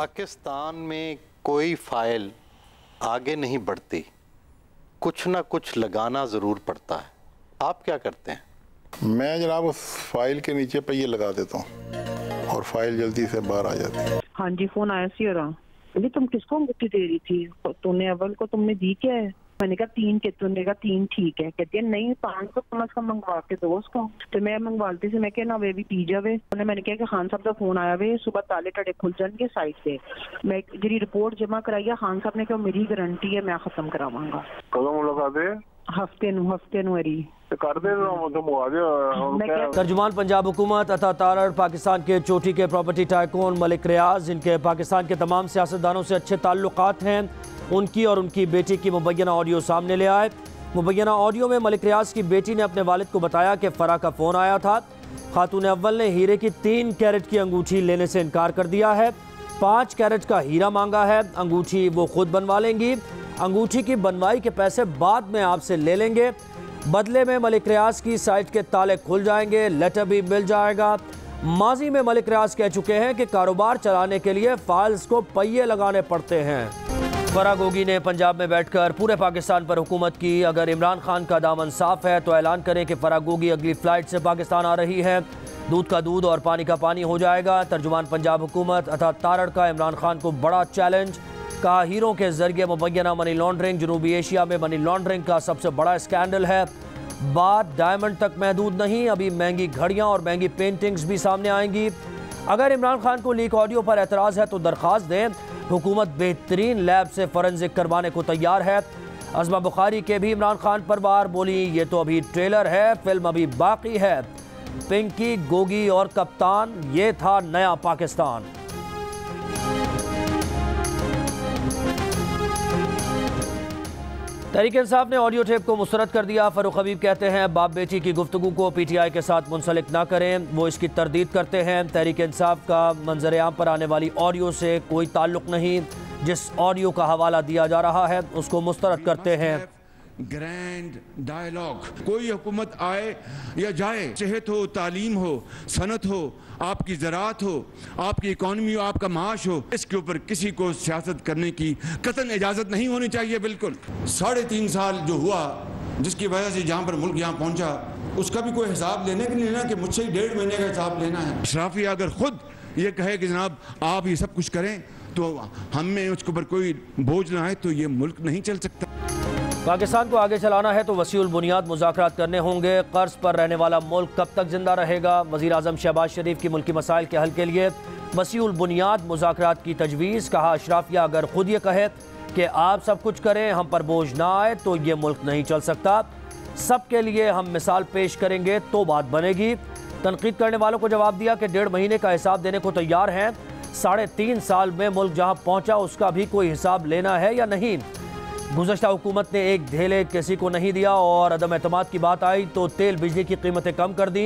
पाकिस्तान में कोई फाइल आगे नहीं बढ़ती, कुछ ना कुछ लगाना ज़रूर पड़ता है। आप क्या करते हैं? मैं जनाब उस फाइल के नीचे पहिए लगा देता हूँ और फाइल जल्दी से बाहर आ जाती है। हाँ जी, फोन आया सी और तुम किसको अंगूठी दे रही थी? तूने अव्वल को तुमने दी क्या है? मैंने कहा 3 के, तूने कहा 3 ठीक है। कहती है नहीं 500 कम से कम मंगवा के दो उसको। तो मैं मंगवाती थी, मैं क्या ना वे भी पी जावे। मैंने कहा कि खान साहब का फोन आया वे, सुबह ताले टड़े खुल जाएंगे साइड से। मैं जी रिपोर्ट जमा कराई है, खान साहब ने कहा मेरी गारंटी है मैं खत्म करावांगा। कदों मुलाकात है? हफ्ते नु मेरी कर दे तर्जुमान पंजाब हुकूमत अता तारड़ पाकिस्तान के चोटी के प्रॉपर्टी टाइकून मलिक रियाज, जिनके पाकिस्तान के तमाम सियासतदानों से अच्छे ताल्लुकात हैं, उनकी और उनकी बेटी की मुबैना ऑडियो सामने ले आए। मुबैना ऑडियो में मलिक रियाज की बेटी ने अपने वालिद को बताया कि फराह का फ़ोन आया था। खातून अव्वल ने हीरे की 3 कैरेट की अंगूठी लेने से इनकार कर दिया है। 5 कैरेट का हीरा मांगा है। अंगूठी वो खुद बनवा लेंगी। अंगूठी की बनवाई के पैसे बाद में आपसे ले लेंगे। बदले में मलिक रियाज की साइट के ताले खुल जाएंगे, लेटर भी मिल जाएगा। माजी में मलिक रियाज कह चुके हैं कि कारोबार चलाने के लिए फाइल्स को पहिए लगाने पड़ते हैं। फराह गोगी ने पंजाब में बैठकर पूरे पाकिस्तान पर हुकूमत की। अगर इमरान खान का दामन साफ है तो ऐलान करें कि फराह गोगी अगली फ़्लाइट से पाकिस्तान आ रही है। दूध का दूध और पानी का पानी हो जाएगा। तर्जुमान पंजाब हुकूमत अता तारड़ का इमरान खान को बड़ा चैलेंज। कहा हीरों के जरिए मुबैना मनी लॉन्ड्रिंग जनूबी एशिया में मनी लॉन्ड्रिंग का सबसे बड़ा स्कैंडल है। बात डायमंड तक महदूद नहीं, अभी महंगी घड़ियां और महंगी पेंटिंग्स भी सामने आएंगी। अगर इमरान खान को लीक ऑडियो पर एतराज़ है तो दरख्वास्त दें। हुकूमत बेहतरीन लैब से फॉरेंसिक करवाने को तैयार है। अज़मा बुखारी के भी इमरान खान पर बार बोली, ये तो अभी ट्रेलर है, फिल्म अभी बाकी है। पिंकी, गोगी और कप्तान, ये था नया पाकिस्तान। तहरीक इंसाफ ने ऑडियो टेप को मुस्तरद कर दिया। फ़ारूक हबीब कहते हैं बाप बेटी की गुफ्तगू को PTI के साथ मुंसलिक ना करें, वो इसकी तरदीद करते हैं। तहरीक इंसाफ का मंजर-ए-आम पर आने वाली ऑडियो से कोई ताल्लुक़ नहीं। जिस ऑडियो का हवाला दिया जा रहा है उसको मुस्तरद करते हैं। ग्रैंड डायलॉग, कोई हुकूमत आए या जाए, सेहत हो, तालीम हो, सनत हो, आपकी ज़राअत हो, आपकी इकॉनमी हो, आपका माश हो, इसके ऊपर किसी को सियासत करने की कतई इजाज़त नहीं होनी चाहिए। बिल्कुल 3.5 साल जो हुआ, जिसकी वजह से जहाँ पर मुल्क यहाँ पहुँचा, उसका भी कोई हिसाब लेने के लिए ना कि मुझसे 1.5 महीने का हिसाब लेना है। अशराफिया अगर खुद ये कहे कि जनाब आप ये सब कुछ करें तो हम में उसके ऊपर कोई बोझ ना आए तो ये मुल्क नहीं चल सकता। पाकिस्तान को आगे चलाना है तो वसीउल बुनियाद मुज़ाकरात करने होंगे। कर्ज पर रहने वाला मुल्क कब तक जिंदा रहेगा? वज़ीर आज़म शहबाज शरीफ की मुल्की मसाइल के हल के लिए वसीउल बुनियाद मुज़ाकरात की तजवीज़। कहा अशराफिया अगर खुद ये कहे कि आप सब कुछ करें, हम पर बोझ ना आए तो ये मुल्क नहीं चल सकता। सबके लिए हम मिसाल पेश करेंगे तो बात बनेगी। तनकीद करने वालों को जवाब दिया कि 1.5 महीने का हिसाब देने को तैयार हैं। 3.5 साल में मुल्क जहाँ पहुँचा उसका भी कोई हिसाब लेना है या नहीं? गुज़श्ता हुकूमत ने एक धेले किसी को नहीं दिया और अदम एतमाद की बात आई तो तेल बिजली की कीमतें कम कर दी।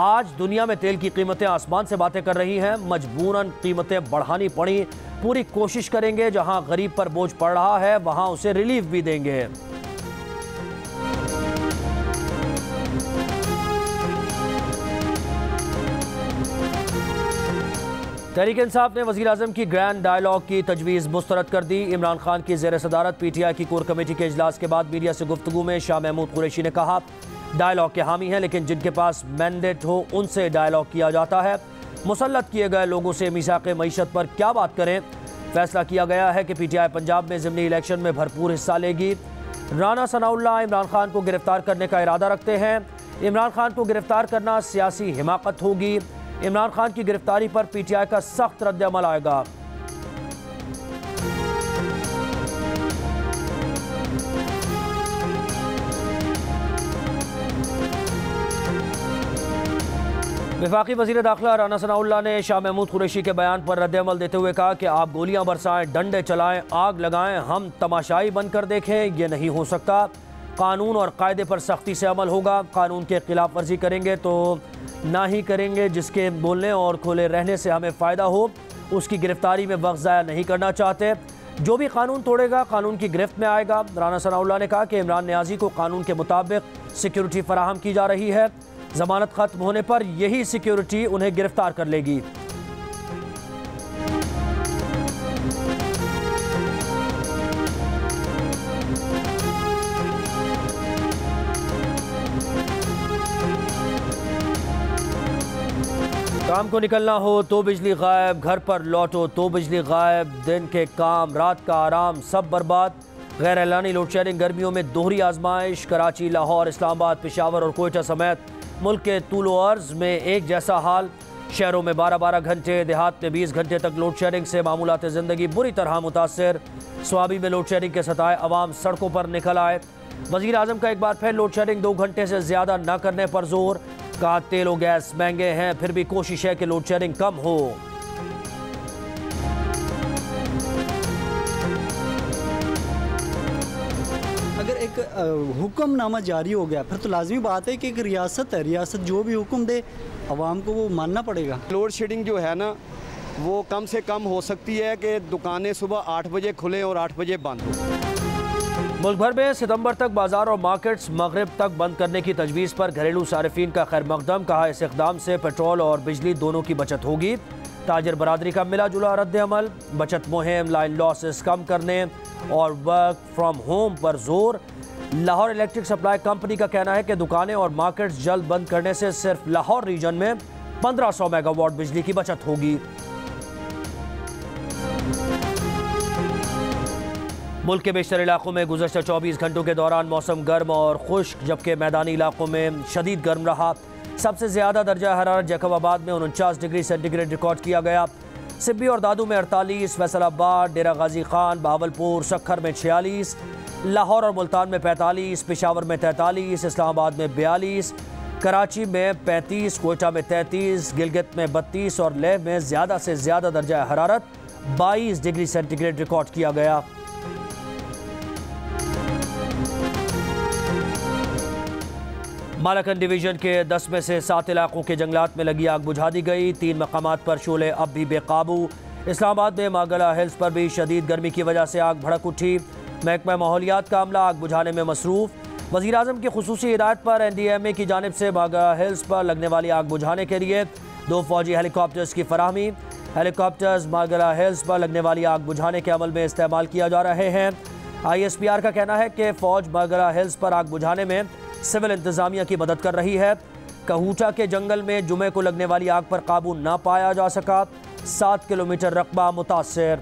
आज दुनिया में तेल की कीमतें आसमान से बातें कर रही हैं। मजबूरन कीमतें बढ़ानी पड़ी। पूरी कोशिश करेंगे, जहां गरीब पर बोझ पड़ रहा है वहां उसे रिलीफ भी देंगे। तहरीक इंसाफ ने वज़ीर आज़म की ग्रैंड डायलॉग की तजवीज़ मुस्तरद कर दी। इमरान खान की ज़ेर सदारत PTI की कोर कमेटी के इजलास के बाद मीडिया से गुफ्तगू में शाह महमूद कुरैशी ने कहा डायलॉग के हामी हैं, लेकिन जिनके पास मैंडेट हो उनसे डायलॉग किया जाता है। मुसल्लत किए गए लोगों से मीसाक़े मईशत पर क्या बात करें? फैसला किया गया है कि PTI पंजाब में ज़िमनी इलेक्शन में भरपूर हिस्सा लेगी। राना सनाउल्लाह इमरान खान को गिरफ्तार करने का इरादा रखते हैं। इमरान खान को गिरफ्तार करना सियासी हिमाकत होगी। इमरान खान की गिरफ्तारी पर PTI का सख्त रद्द-ए-अमल आएगा। वफाकी वज़ीर दाखिला राना सनाउल्लाह ने शाह महमूद कुरैशी के बयान पर रद्द-ए-अमल देते हुए कहा कि आप गोलियां बरसाएं, डंडे चलाएं, आग लगाएं, हम तमाशाई बनकर देखें, ये नहीं हो सकता। कानून और कायदे पर सख्ती से अमल होगा। कानून के खिलाफ वर्जी करेंगे तो ना ही करेंगे। जिसके बोलने और खुले रहने से हमें फ़ायदा हो उसकी गिरफ्तारी में वक्त ज़ाया नहीं करना चाहते। जो भी कानून तोड़ेगा कानून की गिरफ्त में आएगा। राना सनाउल्लाह ने कहा कि इमरान नियाज़ी को कानून के मुताबिक सिक्योरिटी फराहम की जा रही है। ज़मानत ख़त्म होने पर यही सिक्योरिटी उन्हें गिरफ्तार कर लेगी। काम को निकलना हो तो बिजली गायब, घर पर लौटो तो बिजली गायब, दिन के काम रात का आराम सब बर्बाद। गैर एलानी लोड शेडिंग, गर्मियों में दोहरी आजमाइश। कराची, लाहौर, इस्लामाबाद, पेशावर और कोयटा समेत मुल्क के तूलो अर्ज में एक जैसा हाल। शहरों में 12-12 घंटे, देहात में 20 घंटे तक लोड शेडिंग से मामूलात ज़िंदगी बुरी तरह मुतासर। स्वाबी में लोड शेडिंग के सताए अवाम सड़कों पर निकल आए। वज़ीर आज़म का एक बार फिर लोड शेडिंग 2 घंटे से ज़्यादा न करने पर जोर। कहा तेल और गैस महंगे हैं, फिर भी कोशिश है कि लोड शेडिंग कम हो। अगर एक हुक्मनामा जारी हो गया फिर तो लाजमी बात है कि एक रियासत है, रियासत जो भी हुक्म दे अवाम को वो मानना पड़ेगा। लोड शेडिंग जो है ना वो कम से कम हो सकती है कि दुकानें सुबह 8 बजे खुलें और 8 बजे बंद हो। मुल्क भर में सितंबर तक बाजार और मार्केट्स मगरिब तक बंद करने की तजवीज़ पर घरेलू सारिफीन का खैर मकदम। कहा इस इक़दाम से पेट्रोल और बिजली दोनों की बचत होगी। ताजर बरादरी का मिला जुला रद्द अमल। बचत मुहिम, लाइन लॉसेस कम करने और वर्क फ्राम होम पर जोर। लाहौर इलेक्ट्रिक सप्लाई कंपनी का कहना है कि दुकानें और मार्केट्स जल्द बंद करने से सिर्फ लाहौर रीजन में 1500 मेगावाट बिजली की बचत होगी। मुल्क के बेशतर इलाकों में गुज़श्ता 24 घंटों के दौरान मौसम गर्म और खुश्क, जबकि मैदानी इलाकों में शदीद गर्म रहा। सबसे ज़्यादा दर्जा हरारत जैकबाबाद में 49 डिग्री सेंटीग्रेड रिकॉर्ड किया गया। सिब्बी और दादू में 48, फैसलाबाद, डेरा गाजी खान, बावलपुर, सक्खर में 46, लाहौर और मुल्तान में 45, पेशावर में 43, इस्लामाबाद में 42, कराची में 35, कोयटा में 33, गिलगित में 32 और लेह में ज़्यादा से ज़्यादा दर्जा हरारत 22 डिग्री सेंटीग्रेड रिकॉर्ड किया गया। मालाकन डिवीज़न के 10 में से 7 इलाकों के जंगलात में लगी आग बुझा दी गई। 3 मकामात पर शोले अब भी बेकाबू। इस्लामाबाद में मागला हिल्स पर भी शदीद गर्मी की वजह से आग भड़क उठी। महकमा माहौलियात का अमला आग बुझाने में मसरूफ़। वज़ीर आज़म की खुसूसी हिदायत पर NDMA की जानिब से मागला हिल्स पर लगने वाली आग बुझाने के लिए 2 फौजी हेलीकॉप्टर्स की फराहमी। हेलीकॉप्टर्स मागला हिल्स पर लगने वाली आग बुझाने के अमल में इस्तेमाल किया जा रहे हैं। ISPR का कहना है कि फ़ौज मागला हिल्स पर आग बुझाने में सिविल इंतज़ामिया की मदद कर रही है। कहूटा के जंगल में जुमे को लगने वाली आग पर काबू ना पाया जा सका। 7 किलोमीटर रकबा मुतासर।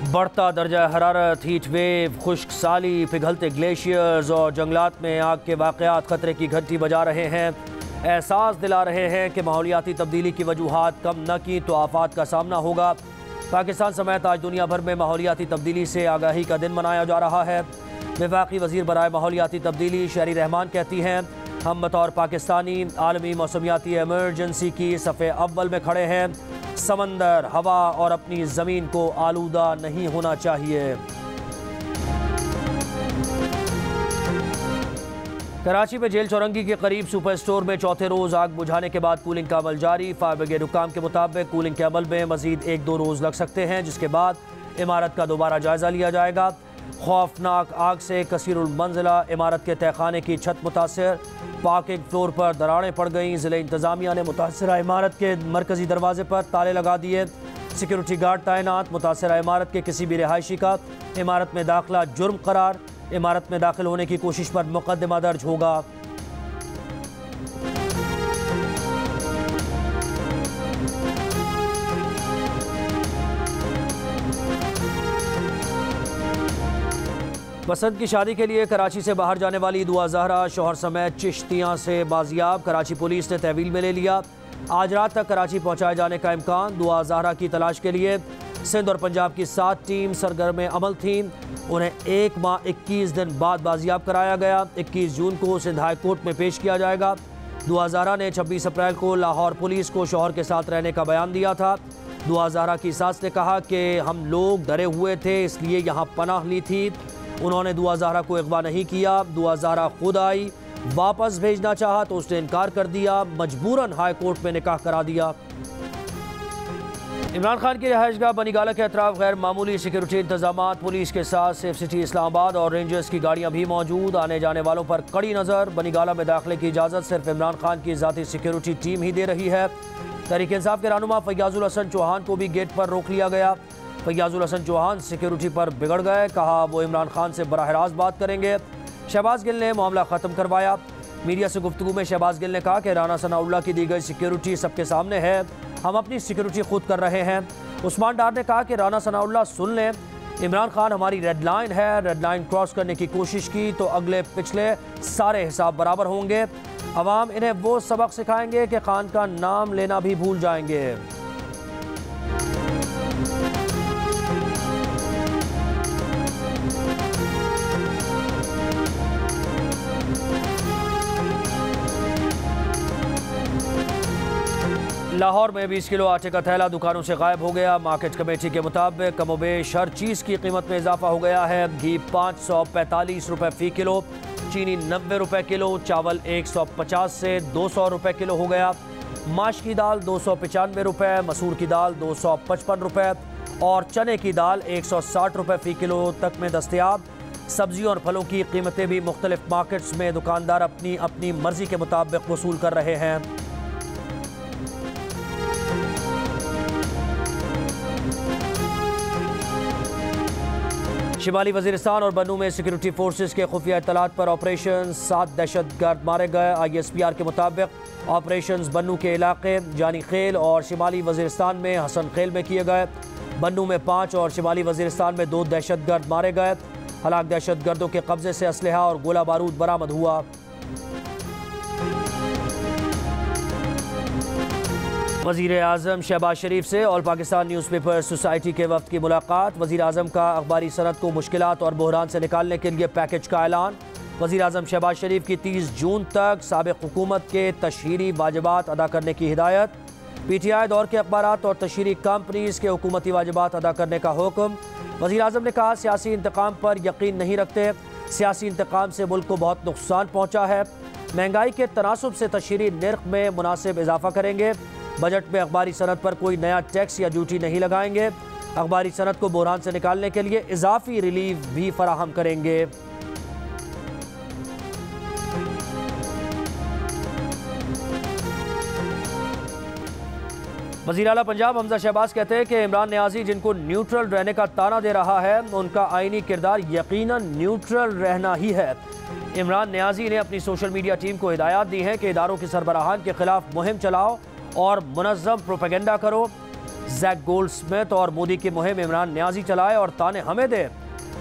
बढ़ता दर्जा हरारत, हीट वेव, खुश्क साली, पिघलते ग्लेशियर्स और जंगलात में आग के वाक़यात खतरे की घंटी बजा रहे हैं। एहसास दिला रहे हैं कि माहौलियाती तब्दीली की वजूहात कम न की तो आफात का सामना होगा। पाकिस्तान समेत आज दुनिया भर में माहौलियाती तब्दीली से आगाही का दिन मनाया जा रहा है। वफाकी वज़ीर बराए माहौलियाती तब्दीली शहरी रहमान कहती हैं, हम बतौर पाकिस्तानी आलमी मौसमियाती एमरजेंसी की सफ़े अव्वल में खड़े हैं। समंदर, हवा और अपनी ज़मीन को आलूदा नहीं होना चाहिए। कराची में जेल चौरंगी के करीब सुपर स्टोर में चौथे रोज़ आग बुझाने के बाद कूलिंग का अमल जारी। फायर ब्रिगेड हुकाम के मुताबिक कूलिंग के अमल में मजीद 1-2 रोज़ लग सकते हैं, जिसके बाद इमारत का दोबारा जायज़ा लिया जाएगा। खौफनाक आग से कसीरुल मंजिला इमारत के तहखाने की छत मुतासर। पार्किंग फ्लोर पर दरारें पड़ गईं। ज़िला इंतज़ामिया ने मुतासरा इमारत के मरकज़ी दरवाजे पर ताले लगा दिए। सिक्योरिटी गार्ड तैनात। मुतासरा इमारत के किसी भी रिहायशी का इमारत में दाखिला जुर्म करार। इमारत में दाखिल होने की कोशिश पर मुकदमा दर्ज होगा। पसंद की शादी के लिए कराची से बाहर जाने वाली दुआ ज़हरा शौहर समेत चिश्तियाँ से बाजियाब। कराची पुलिस ने तहवील में ले लिया। आज रात तक कराची पहुँचाए जाने का इम्कान। दुआ ज़हरा की तलाश के लिए सिंध और पंजाब की 7 टीम सरगर्म अमल थीं। उन्हें 1 माह 21 दिन बाद बाजियाब कराया गया। 21 जून को सिंध हाई कोर्ट में पेश किया जाएगा। दुआ ज़हरा ने 26 अप्रैल को लाहौर पुलिस को शौहर के साथ रहने का बयान दिया था। दुआ ज़हरा की सास ने कहा कि हम लोग डरे हुए थे, इसलिए यहाँ पनाह ली थी। उन्होंने दुआ ज़हरा को अगवा नहीं किया। दुआ ज़हरा खुद आई। वापस भेजना चाहा तो उसने इनकार कर दिया। मजबूरन हाई कोर्ट में निकाह करा दिया। इमरान खान की रिहाइशगाह बनीगाला के अतराफ गैर मामूली सिक्योरिटी इंतजाम। पुलिस के साथ सेफ सिटी इस्लामाबाद और रेंजर्स की गाड़ियां भी मौजूद। आने जाने वालों पर कड़ी नज़र। बनीगाला में दाखिले की इजाज़त सिर्फ इमरान खान की ज़ाती सिक्योरिटी टीम ही दे रही है। तहरीक इंसाफ के रहनुमा फैयाजुल हसन चौहान को भी गेट पर रोक लिया गया। फैयाजुल हसन चौहान सिक्योरिटी पर बिगड़ गए। कहा वो इमरान खान से बराह रास्त बात करेंगे। शहबाज गिल ने मामला ख़त्म करवाया। मीडिया से गुफ्तगू में शहबाज गिल ने कहा कि राना सनाउल्लाह की दी गई सिक्योरिटी सबके सामने है, हम अपनी सिक्योरिटी खुद कर रहे हैं। उस्मान डार ने कहा कि राना सनाउल्लाह सुन लें, इमरान खान हमारी रेड लाइन है, रेड लाइन क्रॉस करने की कोशिश की तो अगले पिछले सारे हिसाब बराबर होंगे। अवाम इन्हें वो सबक सिखाएंगे कि खान का नाम लेना भी भूल जाएंगे। लाहौर में 20 किलो आटे का थैला दुकानों से गायब हो गया। मार्केट कमेटी के मुताबिक कमोबेश हर चीज़ की कीमत में इजाफा हो गया है। घी 545 रुपये फ़ी किलो, चीनी 90 रुपये किलो, चावल 150 से 200 रुपये किलो हो गया। माश की दाल 295 रुपये, मसूर की दाल 255 रुपये और चने की दाल 160 रुपये फ़ी किलो तक में दस्तयाब। सब्जियों और फलों की कीमतें भी मुख्तलिफ मार्केट्स में दुकानदार अपनी अपनी मर्जी के मुताबिक वसूल कर रहे हैं। शिमाली वजीरिस्तान और बन्नू में सिक्योरिटी फोर्सेस के खुफिया इत्तलात पर ऑपरेशन, 7 दहशतगर्द मारे गए। ISPR के मुताबिक ऑपरेशंस बन्नू के इलाके जानी खेल और शिमाली वजीरिस्तान में हसन खेल में किए गए। बन्नू में 5 और शिमाली वजीरिस्तान में 2 दहशतगर्द मारे गए। हलाक दहशतगर्दों के कब्जे से असलहा और गोला बारूद बरामद हुआ। वज़ीर आज़म शहबाज शरीफ से ऑल पाकिस्तान न्यूज़पेपर सोसाइटी के वफ्द की मुलाकात। वज़ीर आज़म का अखबारी सनद को मुश्किलात और बहरान से निकालने के लिए पैकेज का ऐलान। वज़ीर आज़म शहबाज शरीफ की 30 जून तक साबिक़ हुकूमत के तशहीरी वाजिबात अदा करने की हिदायत। PTI दौर के अखबारात और तशहीरी कंपनीज़ के हुकूमती वाजिबात अदा करने का हुक्म। वज़ीर आज़म ने कहा सियासी इंतकाम पर यकीन नहीं रखते, सियासी इंतकाम से मुल्क को बहुत नुकसान पहुँचा है। महंगाई के तनासुब से तशहीरी निर्ख में मुनासिब इजाफा करेंगे। बजट में अखबारी सनद पर कोई नया टैक्स या ड्यूटी नहीं लगाएंगे। अखबारी सनद को बहरान से निकालने के लिए इजाफी रिलीफ भी फराहम करेंगे। वज़ीर आला पंजाब हमजा शहबाज कहते हैं कि इमरान नियाज़ी जिनको न्यूट्रल रहने का ताना दे रहा है, उनका आईनी किरदार यकीनन न्यूट्रल रहना ही है। इमरान नियाज़ी ने अपनी सोशल मीडिया टीम को हिदायत दी है कि इदारों के सरबराहान के खिलाफ मुहिम चलाओ और मुनज़्ज़म प्रोपेगेंडा करो। जैक गोल्डस्मिथ और मोदी की मुहिम इमरान नियाज़ी चलाए और ताने हमें दे।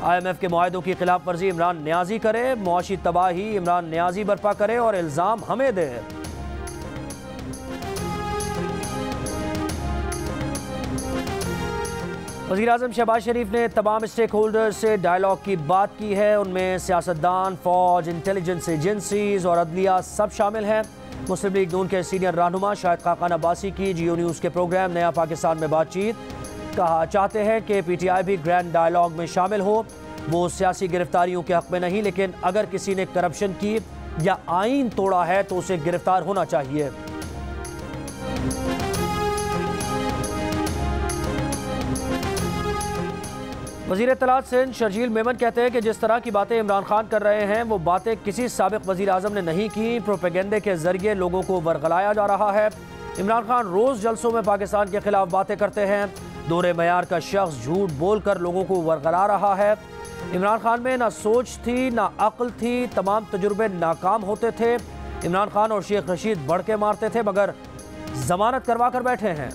IMF के मुआहदों की खिलाफ वर्जी इमरान नियाज़ी करे, मुआशी तबाही इमरान नियाज़ी बर्पा करे और इल्ज़ाम हमें दे। वज़ीर आज़म शहबाज शरीफ ने तमाम स्टेक होल्डर से डायलॉग की बात की है। उनमें सियासतदान, फ़ौज, इंटेलिजेंस एजेंसीज और अदलिया सब शामिल हैं। मुस्लिम लीग नून के सीनियर रहनुमा शाहिद खाकान अब्बासी की GO न्यूज़ के प्रोग्राम नया पाकिस्तान में बातचीत। कहा चाहते हैं कि PTI भी ग्रैंड डायलॉग में शामिल हो। वो सियासी गिरफ्तारियों के हक़ में नहीं, लेकिन अगर किसी ने करप्शन की या आईन तोड़ा है तो उसे गिरफ्तार होना चाहिए। वज़ीर इत्तलात सिंध शर्जील मेमन कहते हैं कि जिस तरह की बातें इमरान खान कर रहे हैं वो बातें किसी साबिक़ वज़ीर आज़म ने नहीं की। प्रोपेगेंडे के ज़रिए लोगों को वर्गलाया जा रहा है। इमरान खान रोज़ जलसों में पाकिस्तान के खिलाफ बातें करते हैं। दोहरे मयार का शख्स झूठ बोल कर लोगों को वर्गला रहा है। इमरान खान में ना सोच थी ना अक्ल थी, तमाम तजुर्बे नाकाम होते थे। इमरान खान और शेख रशीद बढ़ के मारते थे मगर जमानत करवा कर बैठे हैं।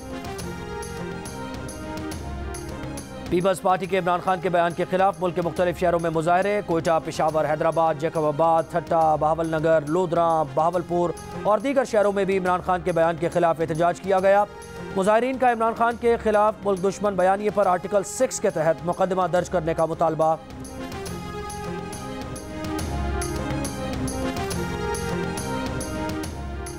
पीपल्स पार्टी के इमरान खान के बयान के खिलाफ मुल्क के मुख्तलिफ शहरों में मुजाहरे। कोयटा, पेशावर, हैदराबाद, जैकबाबाद, ठट्टा, बहावलनगर, लोधरा, बहावलपुर और दीगर शहरों में भी इमरान खान के बयान के खिलाफ एहतजाज किया गया। मुजाहिरीन का इमरान खान के खिलाफ मुल्क दुश्मन बयानिए पर आर्टिकल 6 के तहत मुकदमा दर्ज करने का मुतालबा।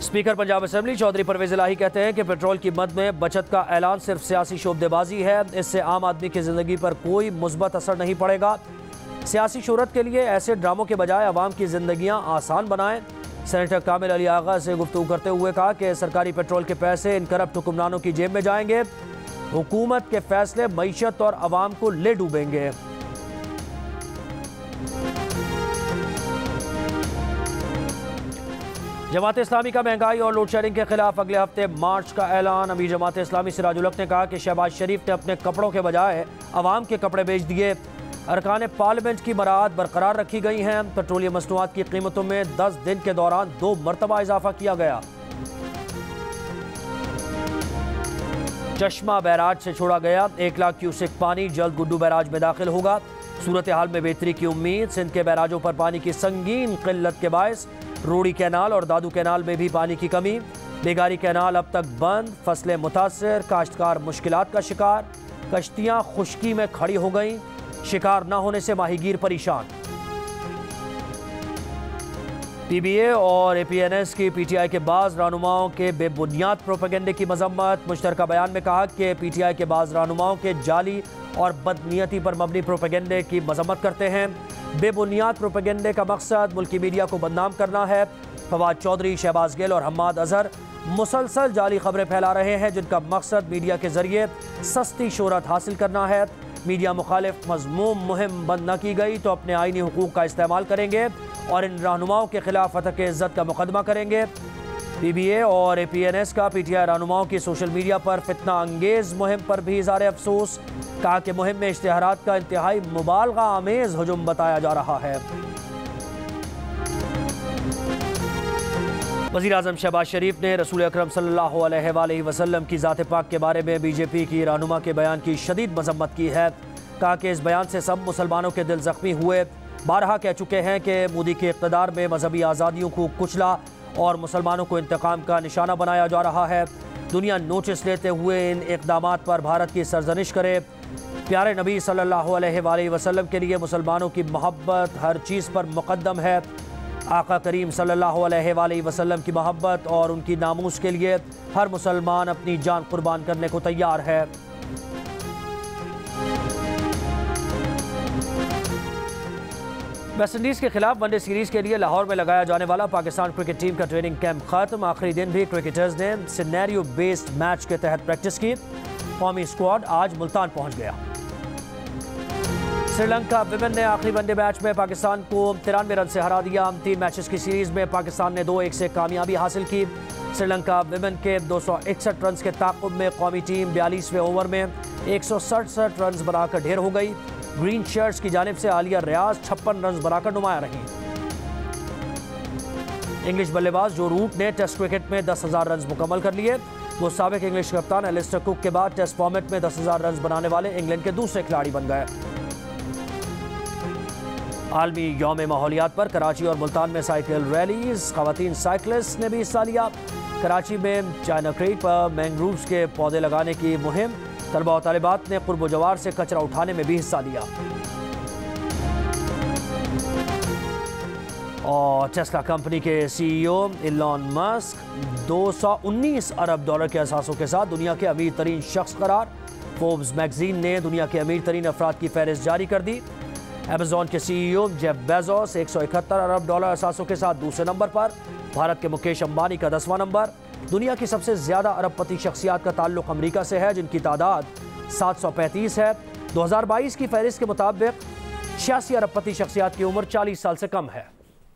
स्पीकर पंजाब असेंबली चौधरी परवेज इलाही कहते हैं कि पेट्रोल की मद में बचत का ऐलान सिर्फ सियासी शोबदेबाजी है। इससे आम आदमी की ज़िंदगी पर कोई मुस्बत असर नहीं पड़ेगा। सियासी शोहरत के लिए ऐसे ड्रामों के बजाय आवाम की ज़िंदगियाँ आसान बनाएं। सेनेटर कामिल अली आगा से गुफ्तगू करते हुए कहा कि सरकारी पेट्रोल के पैसे इन करप्ट हुक्मरानों की जेब में जाएंगे। हुकूमत के फैसले मईशत और आवाम को ले डूबेंगे। जमात इस्लामी का महंगाई और लोड शेडिंग के खिलाफ अगले हफ्ते मार्च का ऐलान। अमीर जमात इस्लामी सिराजुल हक ने कहा कि शहबाज शरीफ ने अपने कपड़ों के बजाय अवाम के कपड़े बेच दिए। अरकान पार्लियामेंट की बरात बरकरार रखी गई हैं। पेट्रोलियम मसनूआत की कीमतों में 10 दिन के दौरान 2 मरतबा इजाफा किया गया। चश्मा बैराज से छोड़ा गया 1 लाख क्यूसेक पानी जल्द गुड्डू बैराज में दाखिल होगा। सूरत हाल में बेहतरी की उम्मीद। सिंध के बैराजों पर पानी की संगीन किल्लत के बायस रोड़ी कैनाल और दादू कैनाल में भी पानी की कमी। बेगारी कैनाल अब तक बंद, फसलें मुतासर, काश्तकार मुश्किलात का शिकार। कश्तियां खुश्की में खड़ी हो गईं, शिकार न होने से माहीगीर परेशान। पीबीए और एपीएनएस की पीटीआई के बाज़ रहनुमाओं के बेबुनियाद प्रोपेगेंडे की मजम्मत। मुश्तरका बयान में कहा कि पीटीआई के बाज़ रहनुमाओं के जाली और बदनीयती पर मबनी प्रोपेगेंडे की मजम्मत करते हैं। बेबुनियाद प्रोपेगेंडे का मकसद मुल्की मीडिया को बदनाम करना है। फवाद चौधरी, शहबाज गिल और हम्माद अजहर मुसलसल जाली खबरें फैला रहे हैं जिनका मकसद मीडिया के जरिए सस्ती शोहरत हासिल करना है। मीडिया मुखालिफ मज़मूम मुहिम बंद न की गई तो अपने आईनी हुकूक का इस्तेमाल करेंगे और इन रहनुमाओं के खिलाफ हतक इज़्ज़त का मुकदमा करेंगे। पीबीए और एपीएनएस का पीटीआई रहनुमाओं की सोशल मीडिया पर फितना अंगेज मुहिम पर भी इज़हार अफसोस। कहा कि मुहिम में इश्तिहारात का इंतहाई मुबालगा आमेज हजूम बताया जा रहा है। वज़ीर-ए-आज़म शहबाज शरीफ ने रसूल अकरम सल्लल्लाहु अलैहि वसल्लम की ज़ात पाक के बारे में बीजेपी की रहनुमा के बयान की शदीद मजम्मत की है। कहा कि इस बयान से सब मुसलमानों के दिल ज़ख्मी हुए। बारहा कह चुके हैं कि मोदी के इक़्तिदार में मजहबी आज़ादियों को कुचला और मुसलमानों को इंतकाम का निशाना बनाया जा रहा है। दुनिया नोटिस लेते हुए इन इक़दामात पर भारत की सरजनिश करे। प्यारे नबी सल्लल्लाहु अलैहि वसल्लम के लिए मुसलमानों की मोहब्बत हर चीज़ पर मुक़द्दम है। आका करीम सल्लल्लाहु अलैहि वसल्लम की मोहब्बत और उनकी नामूस के लिए हर मुसलमान अपनी जान कुर्बान करने को तैयार है। वेस्टइंडीज़ के खिलाफ वनडे सीरीज़ के लिए लाहौर में लगाया जाने वाला पाकिस्तान क्रिकेट टीम का ट्रेनिंग कैंप खत्म। आखिरी दिन भी क्रिकेटर्स ने सिनेरियो बेस्ड मैच के तहत प्रैक्टिस की। कौमी स्क्वाड आज मुल्तान पहुंच गया। श्रीलंका विमेन ने आखिरी वनडे मैच में पाकिस्तान को 93 रन से हरा दिया। 3 मैचेस की सीरीज में पाकिस्तान ने 2-1 से कामयाबी हासिल की। श्रीलंका विमेन के 261 रन के ताक़ुब में कौमी टीम 42वें ओवर में 167 रन बनाकर ढेर हो गई। ग्रीन शर्ट्स की जानिब से आलिया रियाज 56 रन बनाकर नुमाया रही। इंग्लिश बल्लेबाज जो रूट ने टेस्ट क्रिकेट में 10,000 रन मुकम्मल कर लिए। वो साबिक इंग्लिश कप्तान एलिस्टर कुक के बाद टेस्ट फॉर्मेट में 10,000 रन बनाने वाले इंग्लैंड के दूसरे खिलाड़ी बन गए। आलमी यौम माहौलियात पर कराची और मुल्तान में साइकिल रैलीज। खवातीन साइकिलिस्ट ने भी हिस्सा लिया। कराची में चाइना क्रीक पर मैंग्रोव्स के पौधे लगाने की मुहिम। तलबा और तालिबात ने कुर्ब जवार से कचरा उठाने में भी हिस्सा लिया। और टेस्ला कंपनी के सीईओ इलॉन मस्क 219 अरब डॉलर के असासों के साथ दुनिया के अमीर तरीन शख्स करार। फोर्ब्स मैगजीन ने दुनिया के अमीर तरीन अफराद की फहरिस्त जारी कर दी। अमेज़ॉन के सीईओ जेफ बेजोस 171 अरब डॉलर असासों के साथ दूसरे नंबर पर। भारत के मुकेश अंबानी का 10वां नंबर। दुनिया की सबसे ज़्यादा अरबपति शख्सियात का ताल्लुक अमरीका से है जिनकी तादाद 735 है। 2022 की फहरिस्त के मुताबिक 86 अरबपति शख्सियात की उम्र 40 साल से कम है।